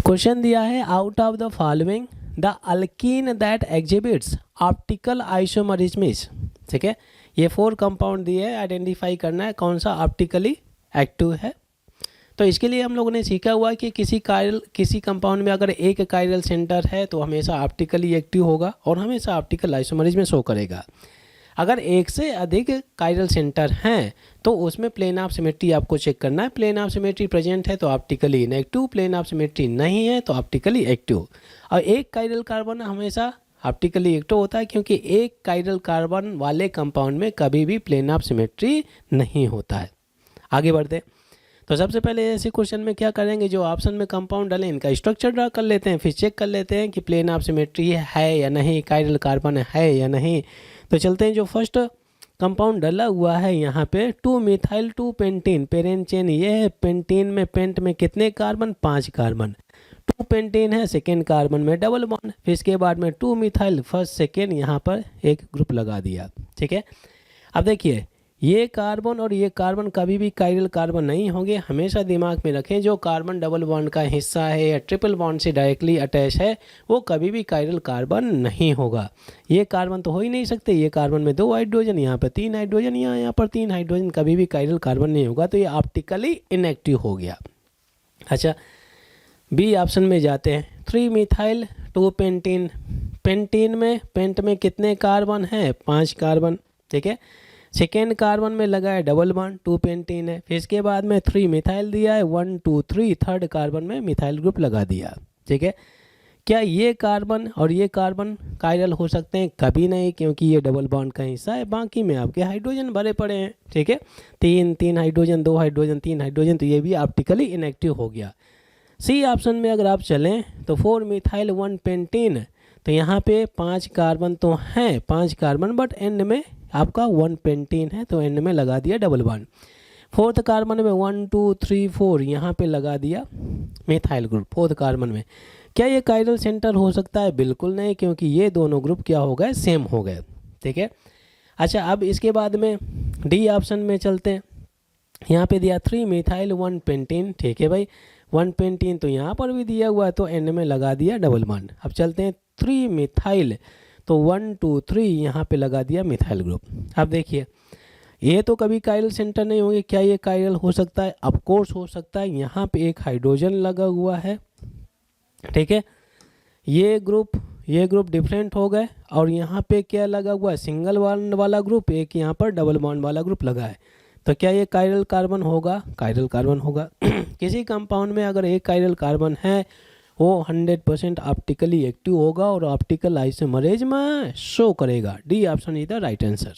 Question दिया है out of the following the alkyne that exhibits optical isomerism. ठीक है, ये 4 कंपाउंड दिए है, आइडेंटिफाई करना है कौन सा ऑप्टिकली एक्टिव है। तो इसके लिए हम लोगों ने सीखा हुआ कि किसी कंपाउंड में अगर एक कायरल सेंटर है तो हमेशा ऑप्टिकली एक्टिव होगा और हमेशा ऑप्टिकल आइसोमरिज्म में शो करेगा। अगर एक से अधिक कायरल सेंटर हैं तो उसमें प्लेन ऑफ सिमेट्री आपको चेक करना है। प्लेन ऑफ सिमेट्री प्रेजेंट है तो optically inactive, plane of symmetry नहीं है तो ऑप्टिकली एक्टिव। और एक कायरल कार्बन हमेशा ऑप्टिकली एक्टिव होता है क्योंकि एक कायरल कार्बन वाले कंपाउंड में कभी भी प्लेन ऑफ सिमेट्री नहीं होता है। आगे बढ़ते, तो सबसे पहले ऐसे क्वेश्चन में क्या करेंगे, जो ऑप्शन में कंपाउंड डालें इनका स्ट्रक्चर ड्रा कर लेते हैं, फिर चेक कर लेते हैं कि प्लेन ऑफ सिमेट्री है या नहीं, कायरल कार्बन है या नहीं। तो चलते हैं, जो फर्स्ट कंपाउंड डाला हुआ है यहाँ पे 2 मिथाइल 2 पेंटीन, पेरेंट चेन ये है। पेंटीन में पेंट में कितने कार्बन, 5 कार्बन। 2 पेंटीन है, सेकेंड कार्बन में डबल बॉन्ड, फिर इसके बाद में 2 मिथाइल फर्स्ट सेकेंड यहाँ पर एक ग्रुप लगा दिया। ठीक है, अब देखिए ये कार्बन और ये कार्बन कभी भी कायरल कार्बन नहीं होंगे। हमेशा दिमाग में रखें जो कार्बन डबल बॉन्ड का हिस्सा है या ट्रिपल बॉन्ड से डायरेक्टली अटैच है वो कभी भी कायरल कार्बन नहीं होगा। ये कार्बन तो हो ही नहीं सकते, ये कार्बन में 2 हाइड्रोजन, यहाँ पर 3 हाइड्रोजन, यहाँ पर 3 हाइड्रोजन, कभी भी कायरल कार्बन नहीं होगा। तो ये ऑप्टिकली इनएक्टिव हो गया। अच्छा, बी ऑप्शन में जाते हैं। 3 मिथाइल 2 पेंटीन, पेंटीन में पेंट में कितने कार्बन हैं, 5 कार्बन। ठीक है, सेकेंड कार्बन में लगा है डबल बॉन्ड, 2 पेंटीन है, फिर इसके बाद में 3 मिथाइल दिया है, 1 2 3, थर्ड कार्बन में मिथाइल ग्रुप लगा दिया। ठीक है, क्या ये कार्बन और ये कार्बन कायरल हो सकते हैं, कभी नहीं, क्योंकि ये डबल बॉन्ड का हिस्सा है, बाकी में आपके हाइड्रोजन भरे पड़े हैं। ठीक है, 3 हाइड्रोजन, 2 हाइड्रोजन, 3 हाइड्रोजन, तो ये भी ऑप्टिकली इनएक्टिव हो गया। सी ऑप्शन में अगर आप चलें तो 4 मिथाइल 1 पेंटीन, तो यहाँ पे 5 कार्बन तो हैं, 5 कार्बन, बट एंड में आपका 1 पेंटीन है तो एंड में लगा दिया डबल बॉन्ड। फोर्थ कार्बन में 1 2 3 4 यहाँ पे लगा दिया मिथाइल ग्रुप फोर्थ कार्बन में। क्या ये कायरल सेंटर हो सकता है, बिल्कुल नहीं, क्योंकि ये दोनों ग्रुप क्या हो गए, सेम हो गए। ठीक है, अच्छा अब इसके बाद में डी ऑप्शन में चलते हैं। यहाँ पे दिया 3 मिथाइल 1 पेंटीन। ठीक है भाई, 1 पेंटीन तो यहाँ पर भी दिया हुआ है तो एंड में लगा दिया डबल बॉन्ड। अब चलते हैं 3 मिथाइल, तो 1 2 3 यहाँ पे लगा दिया मिथाइल ग्रुप। अब देखिए ये तो कभी कायरल सेंटर नहीं होंगे, क्या ये कायरल हो सकता है, ऑफ कोर्स हो सकता है। यहाँ पे एक हाइड्रोजन लगा हुआ है। ठीक है, ये ग्रुप डिफरेंट हो गए और यहाँ पे क्या लगा हुआ है, सिंगल बॉन्ड वाला ग्रुप, एक यहाँ पर डबल बॉन्ड वाला ग्रुप लगा है। तो क्या ये कायरल कार्बन होगा, कायरल कार्बन होगा। किसी कंपाउंड में अगर एक कायरल कार्बन है वो 100% ऑप्टिकली एक्टिव होगा और ऑप्टिकल आइसोमरिज्म शो करेगा। D option is the right answer.